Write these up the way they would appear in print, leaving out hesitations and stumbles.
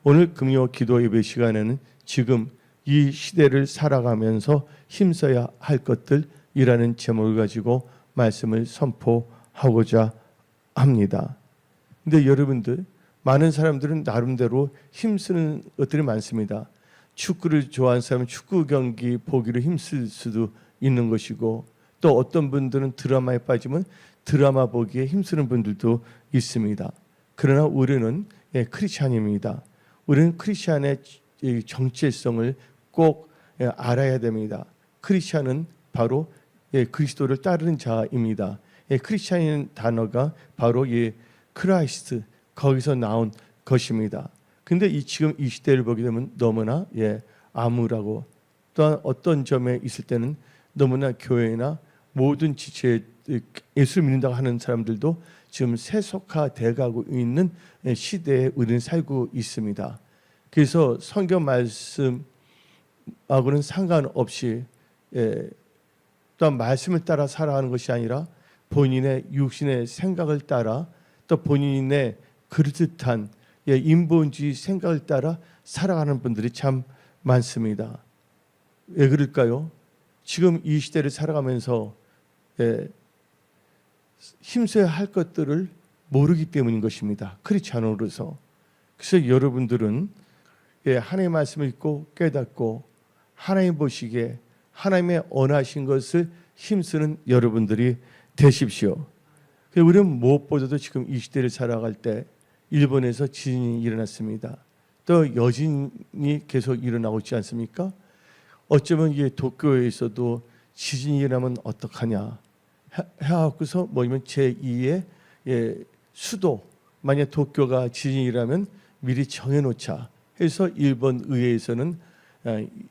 오늘 금요 기도 예배 시간에는 지금 이 시대를 살아가면서 힘써야 할 것들이라는 제목을 가지고 말씀을 선포하고자 합니다. 근데 여러분들, 많은 사람들은 나름대로 힘쓰는 것들이 많습니다. 축구를 좋아하는 사람은 축구 경기 보기로 힘쓸 수도 있는 것이고, 또 어떤 분들은 드라마에 빠지면 드라마 보기에 힘쓰는 분들도 있습니다. 그러나 우리는 크리스찬입니다. 우리는 크리스찬의 정체성을 꼭 알아야 됩니다. 크리스찬은 바로 그리스도를 따르는 자입니다. 크리스찬이라는 단어가 바로 크라이스트, 거기서 나온 것입니다. 근데 지금 이 시대를 보게 되면 너무나 암울하고, 또한 어떤 점에 있을 때는 너무나 교회나 모든 지체에 예수를 믿는다고 하는 사람들도 지금 세속화돼 가고 있는 시대에 우리는 살고 있습니다. 그래서 성경 말씀하고는 상관없이 또한 말씀을 따라 살아가는 것이 아니라 본인의 육신의 생각을 따라, 또 본인의 그릇한 인본주의 생각을 따라 살아가는 분들이 참 많습니다. 왜 그럴까요? 지금 이 시대를 살아가면서 힘써야 할 것들을 모르기 때문인 것입니다. 크리스찬으로서. 그래서 여러분들은 하나님의 말씀을 읽고 깨닫고 하나님 보시기에 하나님의 원하신 것을 힘쓰는 여러분들이 되십시오. 우리는 무엇보다도 지금 이 시대를 살아갈 때 일본에서 지진이 일어났습니다. 또 여진이 계속 일어나고 있지 않습니까? 어쩌면 도쿄에서도 지진이 일어나면 어떡하냐 해갖고서 뭐냐면 제2의 수도, 만약 도쿄가 지진이 일어나면 미리 정해놓자 해서 일본 의회에서는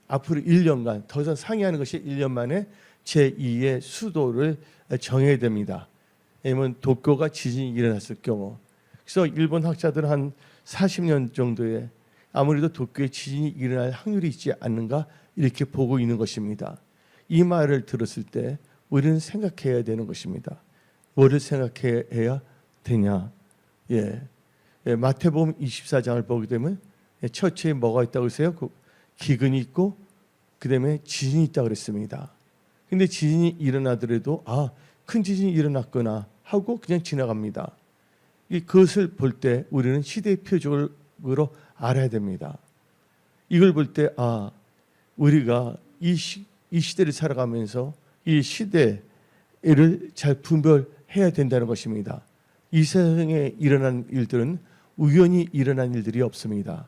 앞으로 1년간 더 이상 상의하는 것이 1년 만에 제2의 수도를 정해야 됩니다. 왜냐하면 도쿄가 지진이 일어났을 경우. 그래서 일본 학자들은 한 40년 정도에 아무래도 도쿄에 지진이 일어날 확률이 있지 않는가 이렇게 보고 있는 것입니다. 이 말을 들었을 때 우리는 생각해야 되는 것입니다. 뭐를 생각해야 되냐? 마태복음 24장을 보게 되면 첫째에 뭐가 있다고 했어요? 기근이 있고 그다음에 지진이 있다고 그랬습니다. 근데 지진이 일어나더라도 큰 지진이 일어났거나 하고 그냥 지나갑니다. 그것을 볼 때 우리는 시대의 표적으로 알아야 됩니다. 이걸 볼 때 우리가 이 시대를 살아가면서 이 시대를 잘 분별해야 된다는 것입니다. 이 세상에 일어난 일들은 우연히 일어난 일들이 없습니다.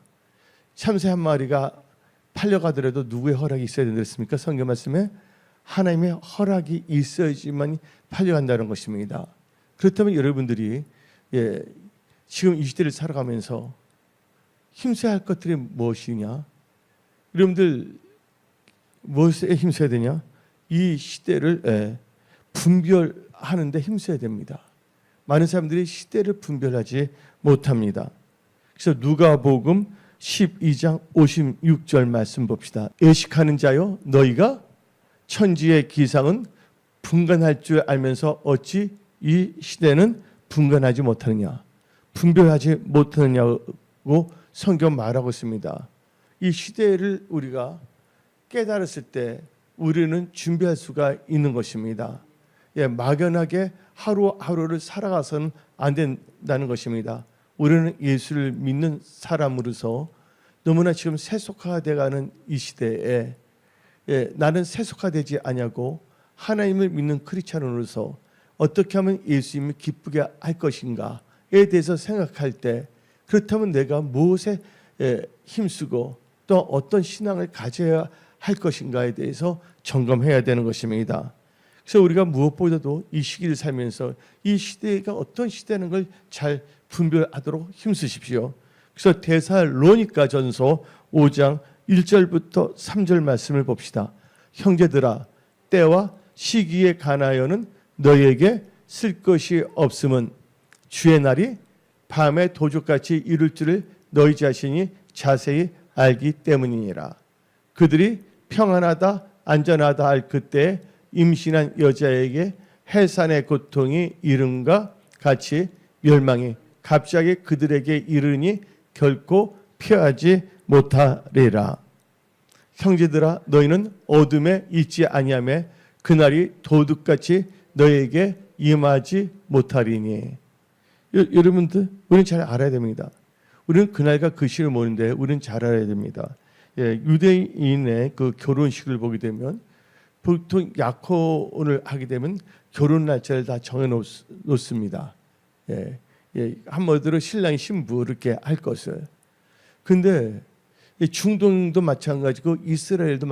참새 한 마리가 팔려가더라도 누구의 허락이 있어야 된다했습니까? 성경 말씀에 하나님의 허락이 있어야지만 팔려간다는 것입니다. 그렇다면 여러분들이 지금 이 시대를 살아가면서 힘써야 할 것들이 무엇이냐? 여러분들 무엇에 힘써야 되냐? 이 시대를 분별하는 데 힘써야 됩니다. 많은 사람들이 시대를 분별하지 못합니다. 그래서 누가복음 12장 56절 말씀 봅시다. 애식하는 자여, 너희가 천지의 기상은 분간할 줄 알면서 어찌 이 시대는 분간하지 못하느냐, 분별하지 못하느냐고 성경 말하고 있습니다. 이 시대를 우리가 깨달았을 때 우리는 준비할 수가 있는 것입니다. 막연하게 하루하루를 살아가서는 안 된다는 것입니다. 우리는 예수를 믿는 사람으로서 너무나 지금 세속화되어가는 이 시대에 나는 세속화되지 아니하고 하나님을 믿는 크리스찬으로서 어떻게 하면 예수님을 기쁘게 할 것인가에 대해서 생각할 때, 그렇다면 내가 무엇에 힘쓰고 또 어떤 신앙을 가져야 할 것인가에 대해서 점검해야 되는 것입니다. 그래서 우리가 무엇보다도 이 시기를 살면서 이 시대가 어떤 시대라는 걸 잘 분별하도록 힘쓰십시오. 그래서 데살로니가 전서 5장 1절부터 3절 말씀을 봅시다. 형제들아, 때와 시기에 관하여는 너희에게 쓸 것이 없음은 주의 날이 밤의 도적같이 이룰 줄을 너희 자신이 자세히 알기 때문이니라. 그들이 평안하다 안전하다 할 그때에 임신한 여자에게 해산의 고통이 이름과 같이 멸망이 갑자기 그들에게 이르니 결코 피하지 못하리라. 형제들아 너희는 어둠에 있지 아니하매 그날이 도둑같이 너희에게 임하지 못하리니. 여러분들 우리는 잘 알아야 됩니다. 우리는 그날과 그 시를 모르는데 우리는 잘 알아야 됩니다. 유대인의 그 결혼식을 보게 되면 보통 약혼을 하게 되면 결혼 날짜를 다 정해 놓습니다. 한마디로 신랑이 신부 이렇게 할 것을. 근데 중동도 마찬가지고 이스라엘도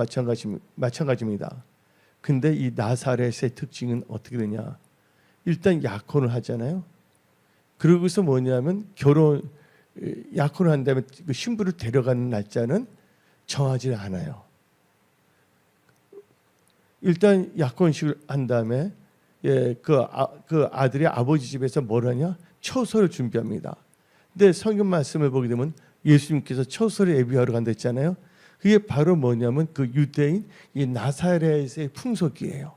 마찬가지입니다. 근데 이 나사렛의 특징은 어떻게 되냐? 일단 약혼을 하잖아요. 그러고서 뭐냐면 약혼을 한 다음에 그 신부를 데려가는 날짜는 정하지 않아요. 일단 약혼식을 한 다음에 그 아들이 아버지 집에서 뭘 하냐? 처소를 준비합니다. 근데 성경 말씀을 보게 되면 예수님께서 처소를 예비하러 간다 했잖아요. 그게 바로 뭐냐면 그 유대인 이 나사렛의 풍속이에요.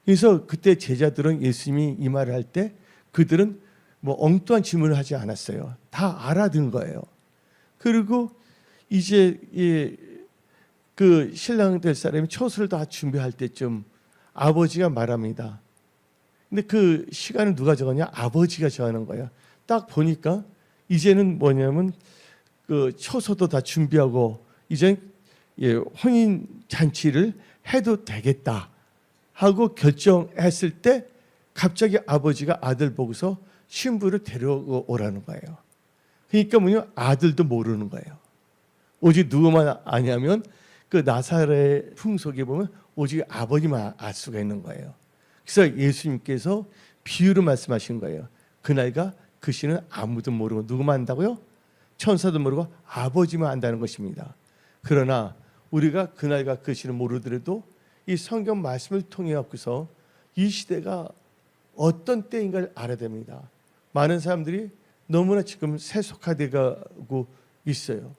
그래서 그때 제자들은 예수님이 이 말을 할 때 그들은 뭐 엉뚱한 질문을 하지 않았어요. 다 알아듣는 거예요. 그리고 이제 그 신랑 될 사람이 처소를 다 준비할 때쯤 아버지가 말합니다. 근데 그 시간을 누가 정하냐? 아버지가 정하는 거예요. 딱 보니까 이제는 뭐냐면 그 처소도 다 준비하고 이제 혼인 잔치를 해도 되겠다 하고 결정했을 때 갑자기 아버지가 아들 보고서 신부를 데려오라는 거예요. 그러니까 뭐냐? 아들도 모르는 거예요. 오직 누구만 아냐면 그 나사렛 풍속에 보면 오직 아버지만 알 수가 있는 거예요. 그래서 예수님께서 비유로 말씀하신 거예요. 그날과 그 시는 아무도 모르고 누구만 안다고요? 천사도 모르고 아버지만 안다는 것입니다. 그러나 우리가 그날과 그 시는 모르더라도 이 성경 말씀을 통해 갖고서 이 시대가 어떤 때인가를 알아야 됩니다. 많은 사람들이 너무나 지금 세속화되고 있어요.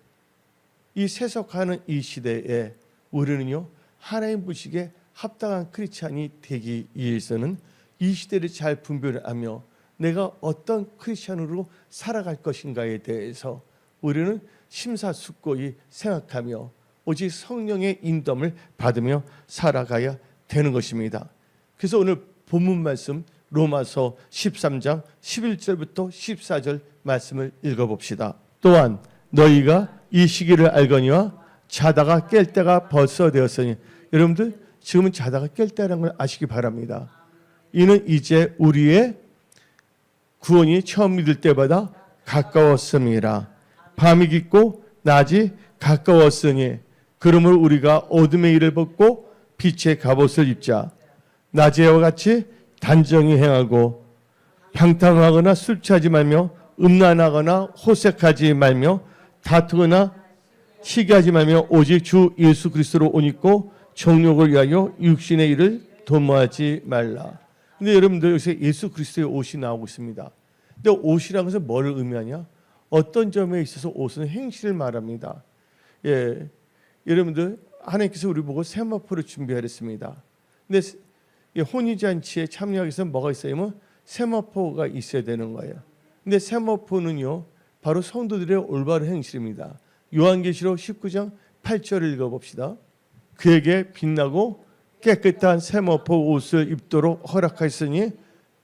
이 세속화하는 이 시대에 우리는요 하나님 보시기에 합당한 크리스찬이 되기 위해서는 이 시대를 잘 분별하며 내가 어떤 크리스찬으로 살아갈 것인가에 대해서 우리는 심사숙고히 생각하며 오직 성령의 인도함을 받으며 살아가야 되는 것입니다. 그래서 오늘 본문 말씀 로마서 13장 11절부터 14절 말씀을 읽어봅시다. 또한 너희가 이 시기를 알거니와 자다가 깰 때가 벌써 되었으니. 여러분들 지금은 자다가 깰 때라는 걸 아시기 바랍니다. 이는 이제 우리의 구원이 처음 믿을 때보다 가까웠음이라. 밤이 깊고 낮이 가까웠으니 그러므로 우리가 어둠의 일을 벗고 빛의 갑옷을 입자. 낮에와 같이 단정히 행하고 방탕하거나 술 취하지 말며 음란하거나 호색하지 말며 다투거나 시기하지 말며 오직 주 예수 그리스도로 옷 입고 정욕을 위하여 육신의 일을 도모하지 말라. 근데 여러분들 여기서 예수 그리스도의 옷이 나오고 있습니다. 근데 옷이라는 것은 뭐를 의미하냐? 어떤 점에 있어서 옷은 행실을 말합니다. 여러분들 하나님께서 우리 보고 세마포를 준비하랬습니다. 근데 혼인잔치에 참여하기 위해서 뭐가 있어야면 세마포가 있어야 되는 거예요. 근데 세마포는요 바로 성도들의 올바른 행실입니다. 요한계시록 19장 8절을 읽어봅시다. 그에게 빛나고 깨끗한 세마포 옷을 입도록 허락하였으니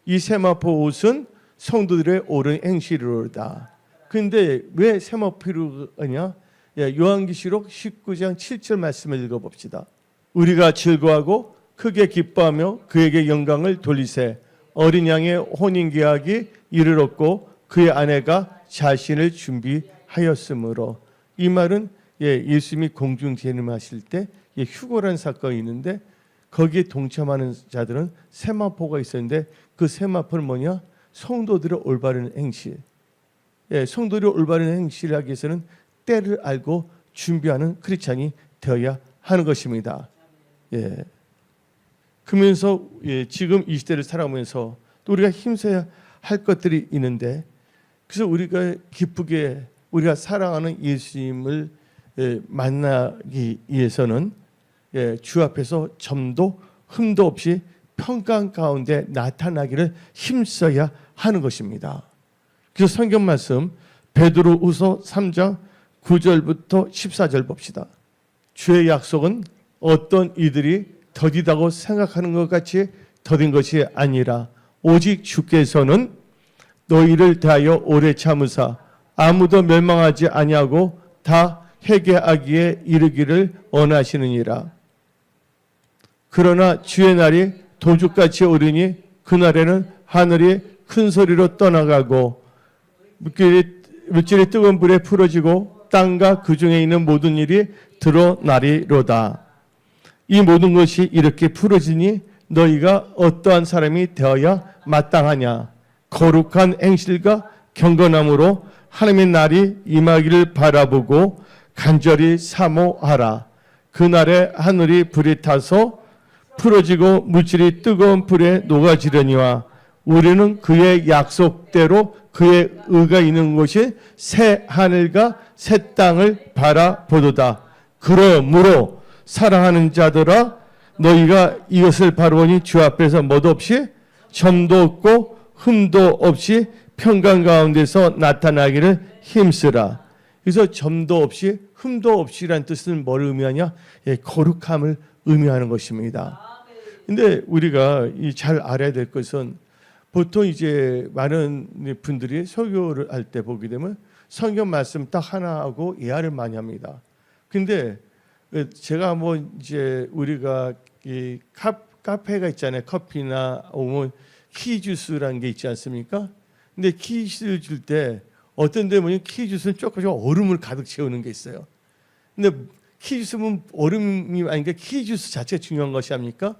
이 세마포 옷은 성도들의 옳은 행실이로다. 근데 왜 세마포로 하냐? 요한계시록 19장 7절 말씀을 읽어봅시다. 우리가 즐거워하고 크게 기뻐하며 그에게 영광을 돌리세. 어린 양의 혼인계약이 이르렀고 그의 아내가 자신을 준비하였으므로. 이 말은 예수님이 공중 재림하실 때 휴거라는 사건이 있는데 거기에 동참하는 자들은 세마포가 있었는데 그 세마포는 뭐냐? 성도들의 올바른 행실. 성도들의 올바른 행실을 하기 위해서는 때를 알고 준비하는 크리스찬이 되어야 하는 것입니다. 그러면서 지금 이 시대를 살아가면서 또 우리가 힘써야 할 것들이 있는데, 그래서 우리가 기쁘게 우리가 사랑하는 예수님을 만나기 위해서는 주 앞에서 점도 흠도 없이 평강 가운데 나타나기를 힘써야 하는 것입니다. 그래서 성경 말씀 베드로후서 3장 9절부터 14절 봅시다. 주의 약속은 어떤 이들이 더디다고 생각하는 것 같이 더딘 것이 아니라 오직 주께서는 너희를 대하여 오래 참으사 아무도 멸망하지 아니하고 다 회개하기에 이르기를 원하시느니라. 그러나 주의 날이 도둑같이 오르니 그날에는 하늘이 큰 소리로 떠나가고 물질이 뜨거운 불에 풀어지고 땅과 그 중에 있는 모든 일이 드러나리로다. 이 모든 것이 이렇게 풀어지니 너희가 어떠한 사람이 되어야 마땅하냐. 거룩한 행실과 경건함으로 하나님의 날이 임하기를 바라보고 간절히 사모하라. 그날에 하늘이 불이 타서 풀어지고 물질이 뜨거운 불에 녹아지려니와 우리는 그의 약속대로 그의 의가 있는 곳이 새 하늘과 새 땅을 바라보도다. 그러므로 사랑하는 자들아 너희가 이것을 바라보니 주 앞에서 멋없이 점도 없고 흠도 없이 평강 가운데서 나타나기를 힘쓰라. 그래서 점도 없이 흠도 없이라는 뜻은 뭘 의미하냐? 거룩함을 의미하는 것입니다. 근데 우리가 잘 알아야 될 것은 보통 이제 많은 분들이 설교를 할 때 보게 되면 성경 말씀 딱 하나 하고 예화를 많이 합니다. 근데 제가 한번 이제 우리가 이 카페가 있잖아요. 커피나 오면 키주스라는 게 있지 않습니까? 근데 키주스를 줄 때 어떤 데 보면 키주스는 조금씩 얼음을 가득 채우는 게 있어요. 근데 키주스는 얼음이 아니니까 키주스 자체가 중요한 것이 아닙니까?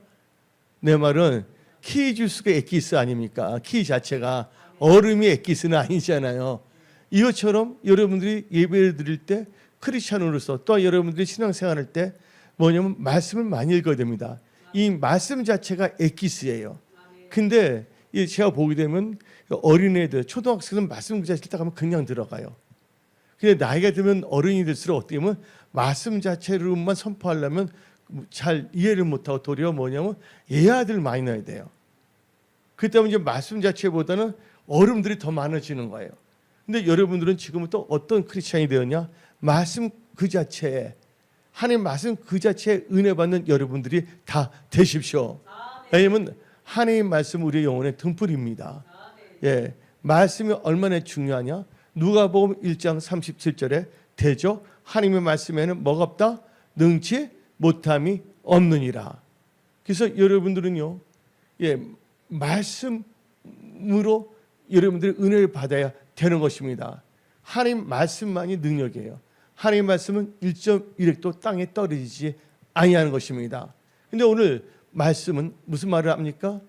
내 말은 키주스가 엑기스 아닙니까? 키 자체가 얼음이 엑기스는 아니잖아요. 이것처럼 여러분들이 예배를 드릴 때 크리스찬으로서 또 여러분들이 신앙생활할 때 뭐냐면 말씀을 많이 읽어야 됩니다. 이 말씀 자체가 엑기스예요. 근데 제가 보게 되면 어린애들, 초등학생은 말씀 그 자체를 딱 하면 그냥 들어가요. 근데 나이가 들면 어른이 될수록 어떻게 보면 말씀 자체로만 선포하려면 잘 이해를 못하고 도리어 뭐냐면 예화들 많이 넣어야 돼요. 그때 이제 말씀 자체보다는 어른들이 더 많아지는 거예요. 근데 여러분들은 지금부터 어떤 크리스찬이 되었냐? 말씀 그 자체에 하나님 말씀 그 자체에 은혜 받는 여러분들이 다 되십시오. 왜냐하면 하나님 말씀 우리의 영혼의 등불입니다. 예, 말씀이 얼마나 중요하냐? 누가복음 1장 37절에 되죠. 하나님의 말씀에는 뭐가 없다? 능치 못함이 없느니라. 그래서 여러분들은요, 예, 말씀으로 여러분들이 은혜를 받아야 되는 것입니다. 하나님 말씀만이 능력이에요. 하나님 말씀은 1.1획도 땅에 떨어지지 아니하는 것입니다. 근데 오늘 말씀은 무슨 말을 합니까?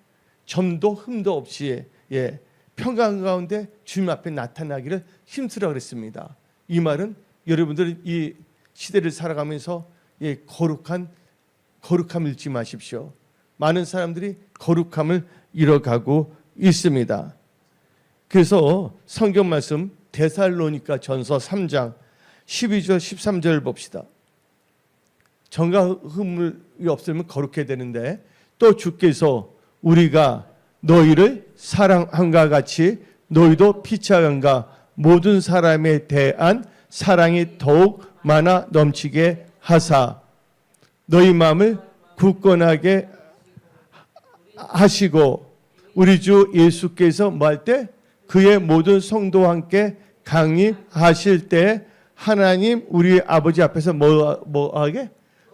점도 흠도 없이 예, 평강 가운데 주님 앞에 나타나기를 힘쓰라 그랬습니다. 이 말은 여러분들이 이 시대를 살아가면서 예, 거룩함 잃지 마십시오. 많은 사람들이 거룩함을 잃어가고 있습니다. 그래서 성경 말씀 데살로니가 전서 3장 12절 13절 봅시다. 정과 흠이 없으면 거룩해야 되는데 또 주께서 우리가 너희를 사랑함과 같이 너희도 피차감과 모든 사람에 대한 사랑이 더욱 많아 넘치게 하사 너희 마음을 굳건하게 하시고 우리 주 예수께서 뭐 할 때 그의 모든 성도와 함께 강림하실 때 하나님 우리 아버지 앞에서 뭐하게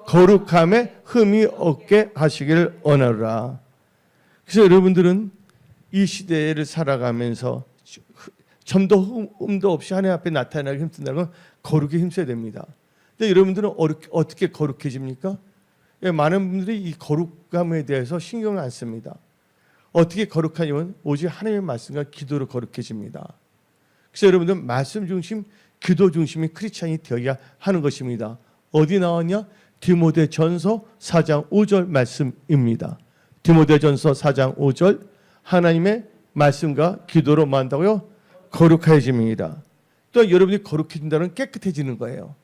거룩함에 흠이 없게 하시기를 원하노라. 그래서 여러분들은 이 시대를 살아가면서 점도 흠도 없이 하나님 앞에 나타나기 힘든다는 건 거룩에 힘써야 됩니다. 근데 여러분들은 어떻게 거룩해집니까? 예, 많은 분들이 이 거룩함에 대해서 신경을 안 씁니다. 어떻게 거룩하냐면 오직 하나님의 말씀과 기도로 거룩해집니다. 그래서 여러분들 말씀 중심, 기도 중심이 크리스찬이 되어야 하는 것입니다. 어디 나왔냐? 디모데전서 4장 5절 말씀입니다. 디모데전서 4장 5절 하나님의 말씀과 기도로 뭐 한다고요? 거룩해집니다. 또 여러분이 거룩해진다는 깨끗해지는 거예요.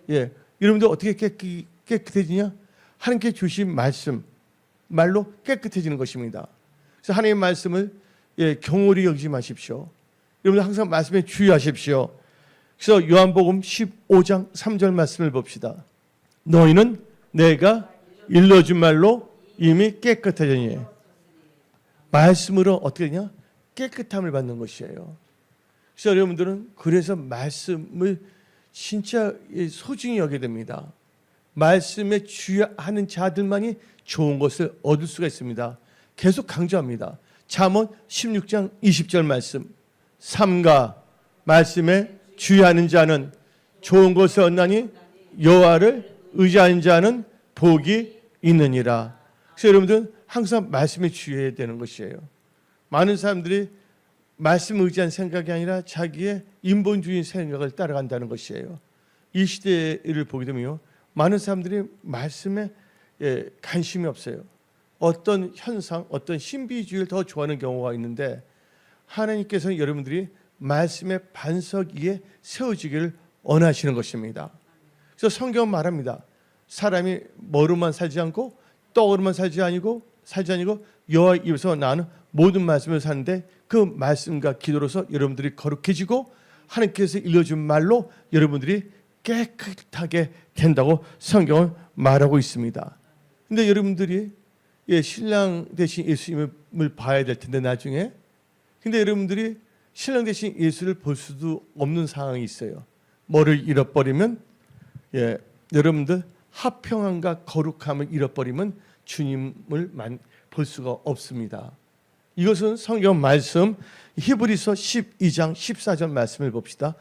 예, 여러분들 어떻게 깨끗해지냐? 하나님께 주신 말씀 말로 깨끗해지는 것입니다. 그래서 하나님의 말씀을 예, 경홀히 여기지 마십시오. 여러분들 항상 말씀에 주의하십시오. 그래서 요한복음 15장 3절 말씀을 봅시다. 너희는 내가 일러준 말로 이미 깨끗하더니. 말씀으로 어떻게 되냐? 깨끗함을 받는 것이에요. 그래서 여러분들은 그래서 말씀을 진짜 소중히 여겨야 됩니다. 말씀에 주의하는 자들만이 좋은 것을 얻을 수가 있습니다. 계속 강조합니다. 잠언 16장 20절 말씀. 삼가 말씀에 주의하는 자는 좋은 것을 얻나니 여호와를 의지하는 자는 복이 있느니라. 그래서 여러분들 항상 말씀에 주의해야 되는 것이에요. 많은 사람들이 말씀을 의지한 생각이 아니라 자기의 인본주의 생각을 따라간다는 것이에요. 이 시대를 보게 되면요, 많은 사람들이 말씀에 관심이 없어요. 어떤 현상, 어떤 신비주의를 더 좋아하는 경우가 있는데, 하나님께서는 여러분들이 말씀의 반석 위에 세워지기를 원하시는 것입니다. 그래서 성경은 말합니다. 사람이 머리로만 살지 않고 떡으로만 살지 아니고 여호와 입에서 나는 모든 말씀을 사는데, 그 말씀과 기도로서 여러분들이 거룩해지고 하나님께서 일러준 말로 여러분들이 깨끗하게 된다고 성경은 말하고 있습니다. 근데 여러분들이 신랑 대신 예수님을 봐야 될 텐데 나중에, 근데 여러분들이 신랑 대신 예수를 볼 수도 없는 상황이 있어요. 뭐를 잃어버리면, 여러분들 화평함과 거룩함을 잃어버리면 주님을 볼 수가 없습니다. 이것은 성경 말씀 히브리서 12장 14절 말씀을 봅시다.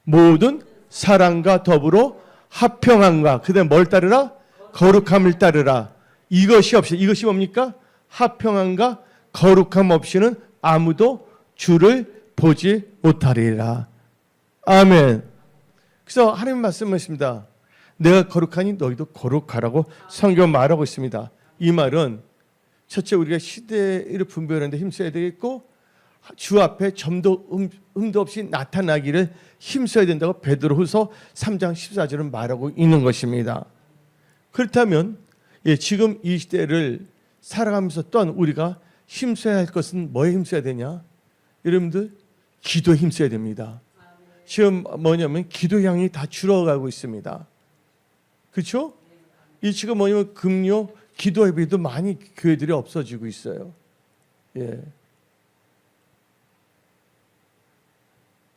모든 사랑과 더불어 화평함과 그다음에 뭘 따르라? 거룩함을 따르라. 이것이 뭡니까? 화평함과 거룩함 없이는 아무도 주를 보지 못하리라. 아멘. 그래서 하나님 말씀하십니다. 내가 거룩하니 너희도 거룩하라고 성경 말하고 있습니다. 이 말은 첫째, 우리가 시대를 분별하는데 힘써야 되겠고, 주 앞에 점도 흠도 없이 나타나기를 힘써야 된다고 베드로후서 3장 14절은 말하고 있는 것입니다. 그렇다면 지금 이 시대를 살아가면서 또한 우리가 힘써야 할 것은 뭐에 힘써야 되냐? 여러분들 기도에 힘써야 됩니다. 지금 뭐냐면 기도 양이 다 줄어가고 있습니다. 그렇죠? 이 지금 뭐냐면 금요 기도 예배도 많이 교회들이 없어지고 있어요.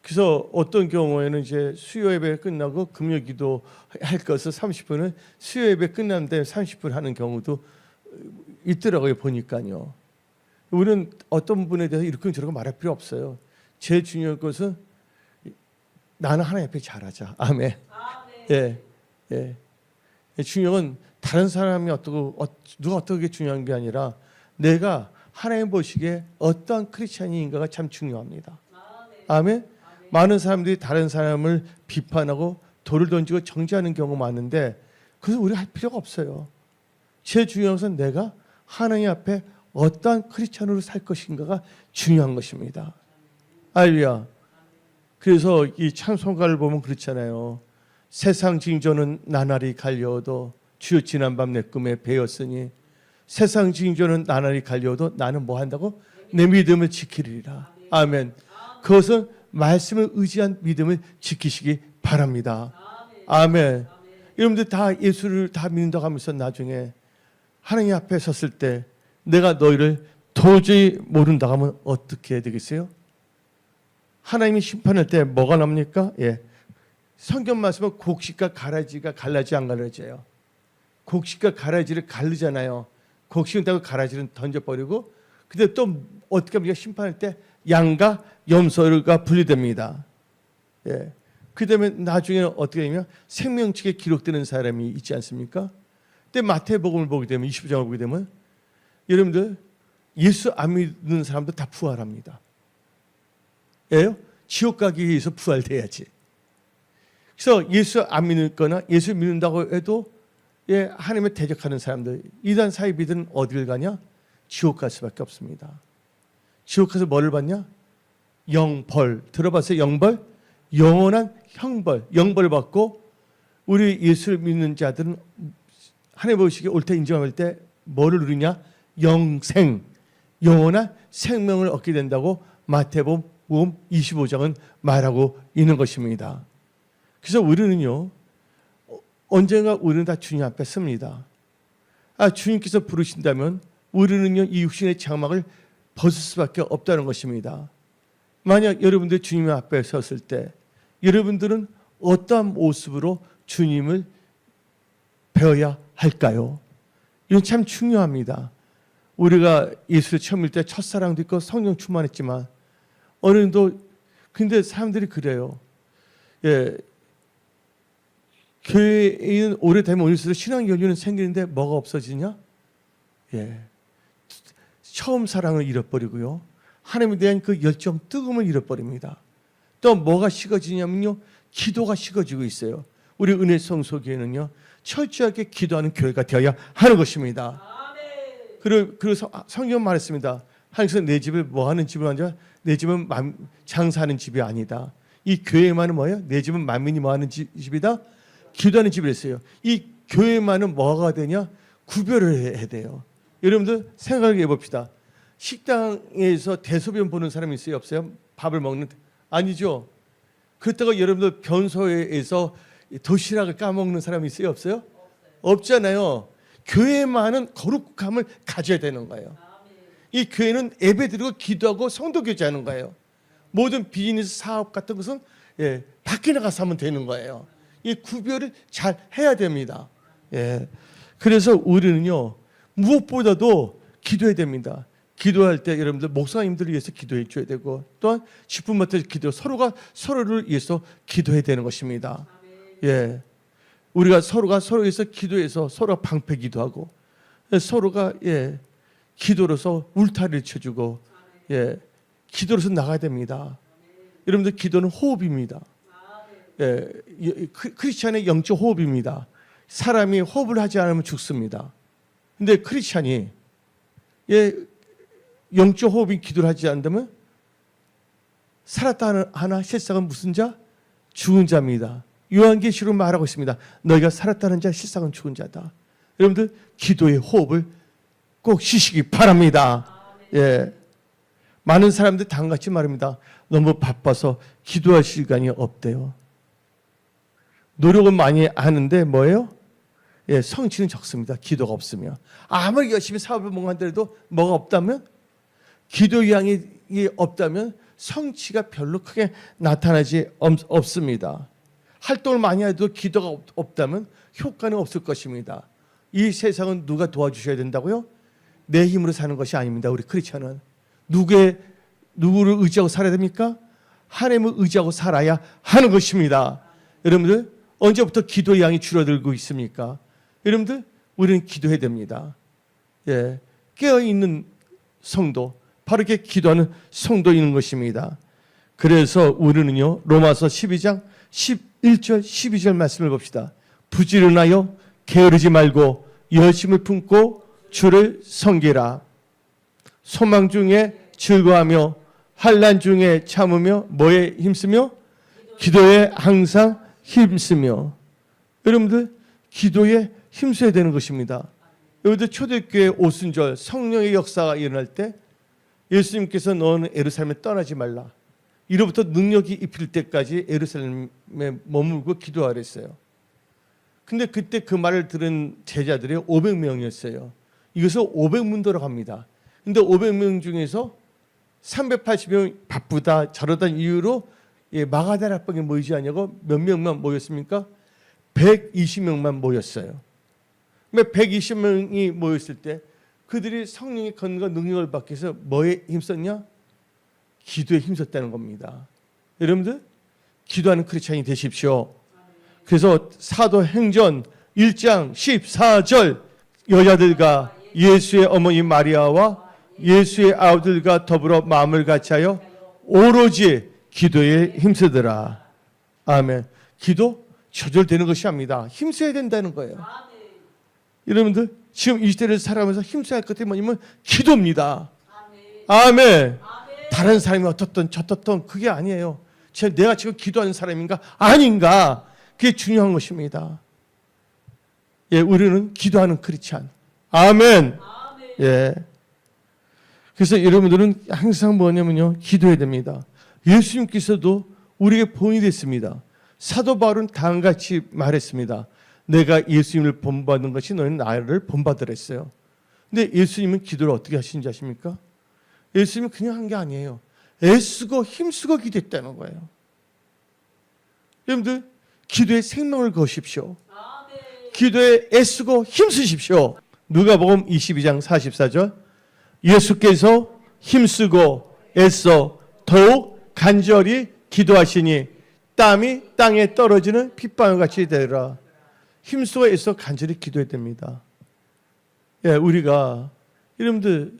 그래서 어떤 경우에는 이제 수요 예배 끝나고 금요 기도 할 것을 30분을 수요 예배 끝났는데 30분 하는 경우도 있더라고요. 보니까요. 우리는 어떤 분에 대해서 이렇게 저렇게 말할 필요 없어요. 제일 중요한 것은 나는 하나님 앞에 잘하자. 아멘. 중요한 건 다른 사람이 어떻고 누가 어떻게 중요한 게 아니라 내가 하나님 보시기에 어떤 크리스찬인가가 참 중요합니다. 아멘. 많은 사람들이 다른 사람을 비판하고 돌을 던지고 정죄하는 경우가 많은데 그래서 우리가 할 필요가 없어요. 제일 중요한 것은 내가 하나님 앞에 어떠한 크리스찬으로 살 것인가가 중요한 것입니다. 할렐루야. 그래서 이 찬송가를 보면 그렇잖아요. 세상 징조는 나날이 갈려도 주여 지난밤 내 꿈에 배었으니, 세상 징조는 나날이 갈려도 나는 뭐 한다고? 내 믿음을 지키리라. 아멘. 그것은 말씀을 의지한 믿음을 지키시기 바랍니다. 아멘. 여러분들 다 예수를 다 믿는다고 하면서 나중에 하나님 앞에 섰을 때 내가 너희를 도저히 모른다고 하면 어떻게 해야 되겠어요? 하나님이 심판할 때 뭐가 납니까? 성경 말씀은 곡식과 가라지가 갈라지 안 갈라져요. 곡식과 가라지를 갈르잖아요. 곡식은 따고 가라지는 던져버리고, 근데 또 어떻게 합니까? 심판할 때 양과 염소가 분리됩니다. 그 다음에 나중에는 어떻게 되냐면 생명책에 기록되는 사람이 있지 않습니까? 근데 마태복음을 보게 되면 20장을 보게 되면 여러분들 예수 안 믿는 사람도 다 부활합니다. 지옥 가기 위해서 부활돼야지. 그래서 예수 안 믿거나 예수 믿는다고 해도 하나님을 대적하는 사람들, 이단 사이비들은 어디를 가냐? 지옥 갈 수밖에 없습니다. 지옥 가서 뭐를 받냐? 영벌. 들어봤어요? 영벌? 영원한 형벌. 영벌을 받고, 우리 예수를 믿는 자들은 하나님 보시기에 올 때 인정할 때 뭐를 누리냐? 영생. 영원한 생명을 얻게 된다고 마태복음 25장은 말하고 있는 것입니다. 그래서 우리는요, 언젠가 우리는 다 주님 앞에 섭니다. 주님께서 부르신다면 우리는요, 이 육신의 장막을 벗을 수밖에 없다는 것입니다. 만약 여러분들 주님 앞에 섰을 때 여러분들은 어떠한 모습으로 주님을 배워야 할까요? 이건 참 중요합니다. 우리가 예수를 처음 믿을 때 첫사랑도 있고 성령 충만했지만 어느 정도 근데 사람들이 그래요. 교회에는 오래되면 올수록 신앙 연륜은 생기는데 뭐가 없어지냐? 처음 사랑을 잃어버리고요. 하나님에 대한 그 열정, 뜨거움을 잃어버립니다. 또 뭐가 식어지냐면요, 기도가 식어지고 있어요. 우리 은혜 성소교회는요, 철저하게 기도하는 교회가 되어야 하는 것입니다. 그래서 성경 말했습니다. 하나님께서 내 집을 뭐 하는 집을 아니라 내 집은 장사하는 집이 아니다. 이 교회만은 뭐예요? 내 집은 만민이 뭐 하는 집이다? 기도하는 집이랬어요. 이 교회만은 뭐가 되냐? 구별을 해야 돼요. 여러분들 생각해 봅시다. 식당에서 대소변 보는 사람이 있어요? 없어요? 밥을 먹는 아니죠. 그렇다고 여러분들 변소에서 도시락을 까먹는 사람이 있어요? 없어요? 없잖아요. 교회만은 거룩함을 가져야 되는 거예요. 이 교회는 예배드리고 기도하고 성도 교제하는 거예요. 모든 비즈니스 사업 같은 것은 밖에 나가서 하면 되는 거예요. 이 구별을 잘 해야 됩니다. 그래서 우리는요, 무엇보다도 기도해야 됩니다. 기도할 때 여러분들 목사님들을 위해서 기도해 줘야 되고, 또한 10분마다 기도, 서로가 서로를 위해서 기도해야 되는 것입니다. 우리가 서로가 서로 위해서 기도해서 서로가 방패 기도하고, 서로가 기도로서 울타리를 쳐주고, 기도로서 나가야 됩니다. 여러분들 기도는 호흡입니다. 크리스찬의 영적 호흡입니다. 사람이 호흡을 하지 않으면 죽습니다. 근데 크리스찬이 영적 호흡이 기도를 하지 않는다면 살았다 하나 실상은 무슨 자? 죽은 자입니다. 요한계시록 말하고 있습니다. 너희가 살았다는 자 실상은 죽은 자다. 여러분들 기도의 호흡을 꼭 쉬시기 바랍니다. 많은 사람들 다같이 말합니다. 너무 바빠서 기도할 시간이 없대요. 노력은 많이 하는데 뭐예요? 성취는 적습니다. 기도가 없으면. 아무리 열심히 사업을 뭔가한데도 뭐가 없다면, 기도 의향이 없다면 성취가 별로 크게 나타나지 없습니다. 활동을 많이 해도 기도가 없다면 효과는 없을 것입니다. 이 세상은 누가 도와주셔야 된다고요? 내 힘으로 사는 것이 아닙니다. 우리 크리스천은 누구를 의지하고 살아야 됩니까? 하나님을 의지하고 살아야 하는 것입니다. 여러분들 언제부터 기도의 양이 줄어들고 있습니까? 여러분들 우리는 기도해야 됩니다. 깨어있는 성도, 바르게 기도하는 성도인 것입니다. 그래서 우리는요, 로마서 12장 11절 12절 말씀을 봅시다. 부지런하여 게으르지 말고 열심을 품고 주를 섬기라. 소망 중에 즐거워하며 환난 중에 참으며 뭐에 힘쓰며? 기도에 항상 힘쓰며. 여러분들 기도에 힘써야 되는 것입니다. 여러분들 초대교회 오순절 성령의 역사가 일어날 때 예수님께서 너는 예루살렘에 떠나지 말라. 이로부터 능력이 입힐 때까지 예루살렘에 머물고 기도하라 했어요. 근데 그때 그 말을 들은 제자들이 500명이었어요. 이것을 500문도로 갑니다. 근데 500명 중에서 380명 바쁘다 저러던 이유로 마가다라 합방에 모이지 않냐고 몇 명만 모였습니까? 120명만 모였어요. 120명이 모였을 때 그들이 성령의 건과 능력을 받기 위해서 뭐에 힘썼냐? 기도에 힘썼다는 겁니다. 여러분들 기도하는 크리스찬이 되십시오. 그래서 사도행전 1장 14절 여자들과 예수의 어머니 마리아와 예수의 아우들과 더불어 마음을 같이하여 오로지 기도에 힘쓰더라. 아멘. 기도 조절되는 것이 아닙니다. 힘써야 된다는 거예요. 여러분들 지금 이 시대를 살아가면서 힘써야 할 것이 뭐냐면 기도입니다. 아멘. 다른 사람이 어떻든 저떻든 그게 아니에요. 내가 지금 기도하는 사람인가 아닌가, 그게 중요한 것입니다. 우리는 기도하는 크리스찬. 아멘. 그래서 여러분들은 항상 뭐냐면요, 기도해야 됩니다. 예수님께서도 우리에게 본이 됐습니다. 사도 바울은 다음과 같이 말했습니다. 내가 예수님을 본받는 것이 너희는 나를 본받으랬어요. 근데 예수님은 기도를 어떻게 하시는지 아십니까? 예수님은 그냥 한 게 아니에요. 애쓰고 힘쓰고 기도했다는 거예요. 여러분들 기도에 생명을 거십시오. 기도에 애쓰고 힘쓰십시오. 누가복음 22장 44절 예수께서 힘쓰고 애써 더욱 간절히 기도하시니 땀이 땅에 떨어지는 핏방울 같이 되리라. 힘쓰고 애써 간절히 기도해야 됩니다. 예, 우리가 여러분들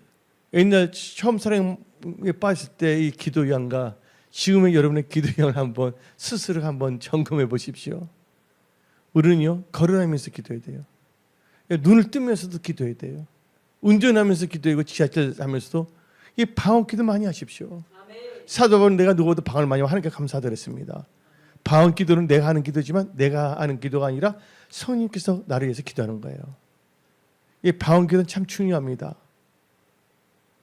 옛날 처음 사랑에 빠졌을 때 이 기도 위함과 지금의 여러분의 기도 위함을 한번 스스로 한번 점검해 보십시오. 우리는요 걸어다니면서 기도해야 돼요. 예, 눈을 뜨면서도 기도해야 돼요. 운전하면서 기도하고 지하철 하면서도 이 방언 기도 많이 하십시오. 사도 바울은 내가 누구보다 방언을 많이 하고 하나님께 감사드렸습니다. 방언 기도는 내가 하는 기도지만 내가 하는 기도가 아니라 성령님께서 나를 위해서 기도하는 거예요. 이 방언 기도는 참 중요합니다.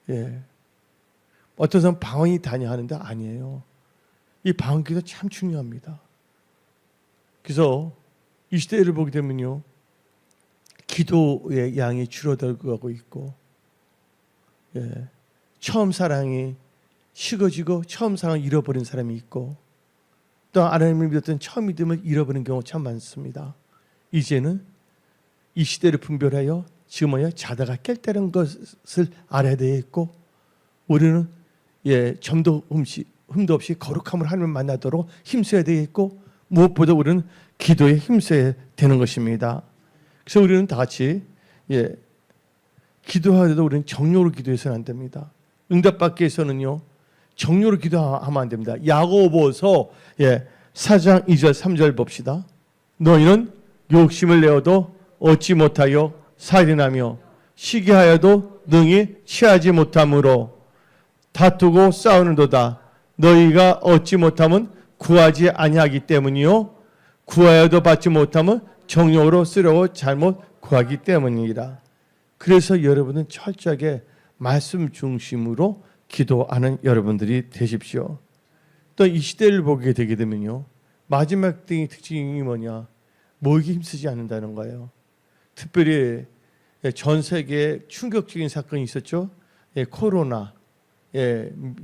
예. 어떤 사람은 방언이 다냐 하는데 아니에요. 이 방언 기도 참 중요합니다. 그래서 이 시대를 보게 되면요, 기도의 양이 줄어들고 있고, 예. 처음 사랑이 식어지고 처음 사랑을 잃어버린 사람이 있고, 또 하나님을 믿었던 처음 믿음을 잃어버린 경우가 참 많습니다. 이제는 이 시대를 분별하여 지금 뭐냐 자다가 깰 것을 알아야 되겠고, 우리는 점도 흠도 없이 거룩함을 하나님을 만나도록 힘써야 되겠고, 무엇보다 우리는 기도에 힘써야 되는 것입니다. 그래서 우리는 다 같이 기도하더라도 우리는 정욕으로 기도해서는 안 됩니다. 응답받기 위해서는요 정욕으로 기도하면 안 됩니다. 야고보서 4장 2절 3절 봅시다. 너희는 욕심을 내어도 얻지 못하여 살인하며 시기하여도 능히 취하지 못함으로 다투고 싸우는도다. 너희가 얻지 못하면 구하지 아니하기 때문이요 구하여도 받지 못하면 정욕으로 쓰려고 잘못 구하기 때문이라. 그래서 여러분은 철저하게 말씀 중심으로 기도하는 여러분들이 되십시오. 또 이 시대를 보게 되게 되면요 마지막 등의 특징이 뭐냐, 모이기 힘쓰지 않는다는 거예요. 특별히 전 세계에 충격적인 사건이 있었죠. 코로나,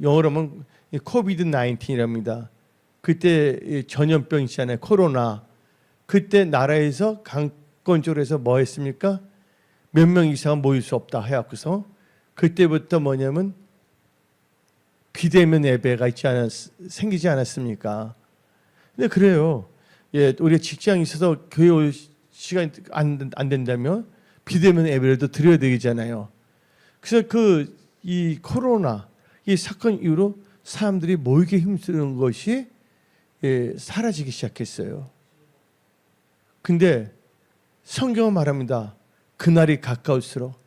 영어로 하면 코비드-19이랍니다. 그때 전염병 있잖아요, 코로나. 그때 나라에서 강권적으로 해서 뭐 했습니까? 몇 명 이상 모일 수 없다 해갖고서 그때부터 뭐냐면 비대면 예배가 생기지 않았습니까? 근데 그래요. 우리가 직장에 있어서 교회 올 시간이 안 된다면 비대면 예배를 드려야 되잖아요. 그래서 이 코로나 이 사건 이후로 사람들이 모이게 힘쓰는 것이 사라지기 시작했어요. 근데 성경은 말합니다. 그날이 가까울수록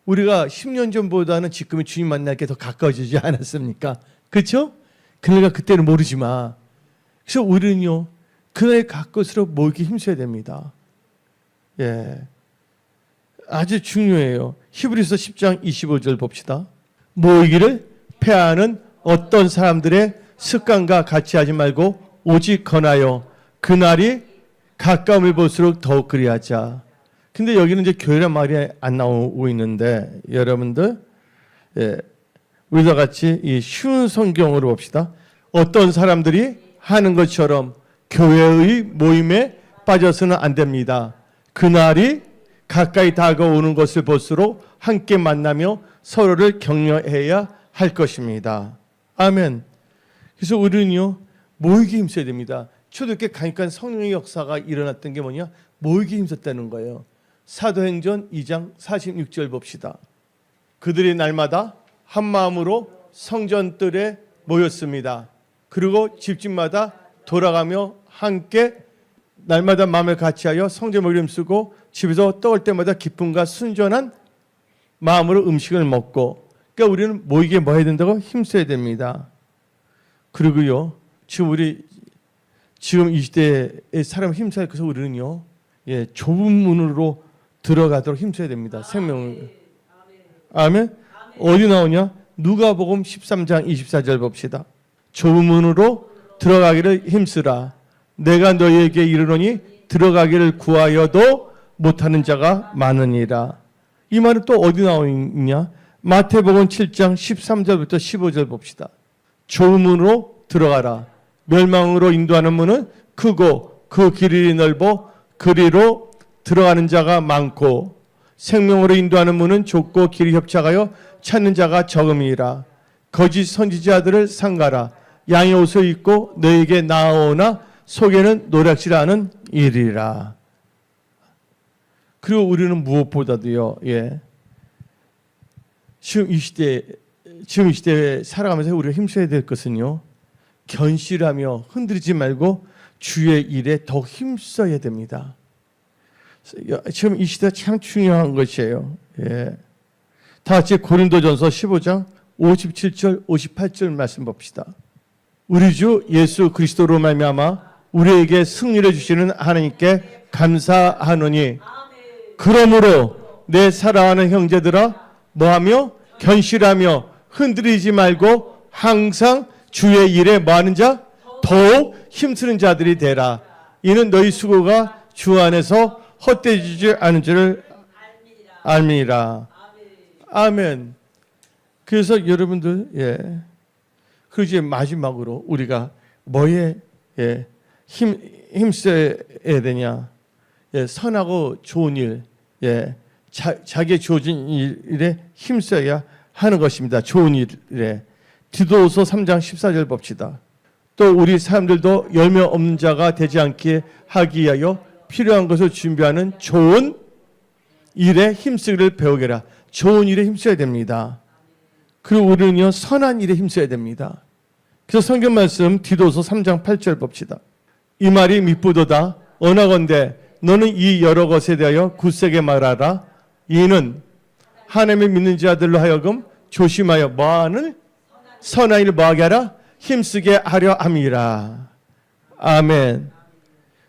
우리가 10년 전보다는 지금의 주님 만날 게 더 가까워지지 않았습니까? 그렇죠? 그러니까 그때는 모르지만, 그래서 우리는요 그날이 가까울수록 모이기 힘써야 됩니다. 아주 중요해요. 히브리서 10장 25절 봅시다. 모이기를 패하는 어떤 사람들의 습관과 같이 하지 말고 오직 권하여 그날이 가까움을 볼수록 더욱 그리하자. 근데 여기는 이제 교회란 말이 안 나오고 있는데, 여러분들 우리와 같이 이 쉬운 성경으로 봅시다. 어떤 사람들이 하는 것처럼 교회의 모임에 빠져서는 안 됩니다. 그날이 가까이 다가오는 것을 볼수록 함께 만나며 서로를 격려해야 할 것입니다. 아멘. 그래서 우리는요 모이기 힘써야 됩니다. 초대교회 가니까 성령의 역사가 일어났던 게 뭐냐, 모이기 힘썼다는 거예요. 사도행전 2장 46절 봅시다. 그들이 날마다 한 마음으로 성전들에 모였습니다. 그리고 집집마다 돌아가며 함께 날마다 마음을 같이하여 성전 먹이를 쓰고 집에서 떠올 때마다 기쁨과 순전한 마음으로 음식을 먹고. 그러니까 우리는 모이게 뭐 해야 된다고? 힘써야 됩니다. 그리고요 지금 이 시대에 사람 힘써야 해서 우리는요 좁은 문으로 들어가도록 힘써야 됩니다. 생명을. 아멘. 어디 나오냐? 누가복음 13장 24절 봅시다. 좁은 문으로 들어가기를 힘쓰라. 내가 너희에게 이르노니 들어가기를 구하여도 못하는 자가 많으니라. 이 말은 또 어디 나와 있냐? 마태복음 7장 13절부터 15절 봅시다. 좁은 문으로 들어가라. 멸망으로 인도하는 문은 크고 그 길이 넓어 그리로 들어가는 자가 많고 생명으로 인도하는 문은 좁고 길이 협착하여 찾는 자가 적음이라. 거짓 선지자들을 삼가라. 양의 옷을 입고 너에게 나아오나 속에는 노략질하는 일이라. 그리고 우리는 무엇보다도요, 지금 이 시대에 살아가면서 우리가 힘써야 될 것은요, 견실하며 흔들리지 말고 주의 일에 더 힘써야 됩니다. 지금 이 시대 참 중요한 것이에요. 다 같이 고린도전서 15장 57절 58절 말씀 봅시다. 우리 주 예수 그리스도로 말미암아 우리에게 승리를 주시는 하나님께 감사하노니 그러므로 내 사랑하는 형제들아 뭐하며 견실하며 흔들리지 말고 항상 주의 일에 뭐하는 자? 더욱 힘쓰는 자들이 되라. 이는 너희 수고가 주 안에서 헛되지 않은 줄을 알미니라. 아멘. 그래서 여러분들, 그리고 이제 마지막으로 우리가 뭐에 힘써야 되냐? 선하고 좋은 일, 자기의 주어진 일에 힘써야 하는 것입니다. 좋은 일에. 디도서 3장 14절 봅시다. 또 우리 사람들도 열매 없는 자가 되지 않게 하기 위하여 필요한 것을 준비하는 좋은 일에 힘쓰기를 배우게라. 좋은 일에 힘써야 됩니다. 그리고 우리는요, 선한 일에 힘써야 됩니다. 그래서 성경 말씀 디도서 3장 8절 봅시다. 이 말이 미쁘도다. 언하건대 너는 이 여러 것에 대하여 굳세게 말하라. 이는 하나님을 믿는 자들로 하여금 조심하여 뭐하는 선한 일을 뭐하게 하라? 힘쓰게 하려 함이라. 아멘.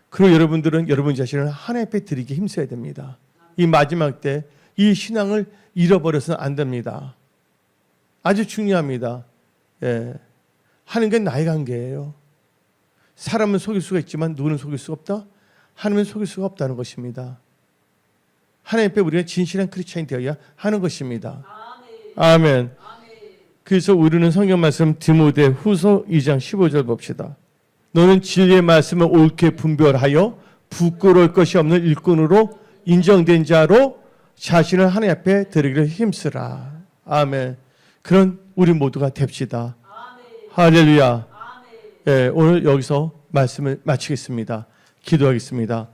그리고 여러분들은 여러분 자신을 하나님 앞에 드리게 힘써야 됩니다. 이 마지막 때 이 신앙을 잃어버려서는 안 됩니다. 아주 중요합니다. 하나님과 나의 관계예요. 사람은 속일 수가 있지만 누구는 속일 수가 없다? 하나님은 속일 수가 없다는 것입니다. 하나님 앞에 우리가 진실한 크리스찬이 되어야 하는 것입니다. 아멘. 그래서 우리는 성경 말씀 디모데 후서 2장 15절 봅시다. 너는 진리의 말씀을 옳게 분별하여 부끄러울 것이 없는 일꾼으로 인정된 자로 자신을 하나님 앞에 드리기를 힘쓰라. 아멘. 그런 우리 모두가 됩시다. 할렐루야. 오늘 여기서 말씀을 마치겠습니다. 기도하겠습니다.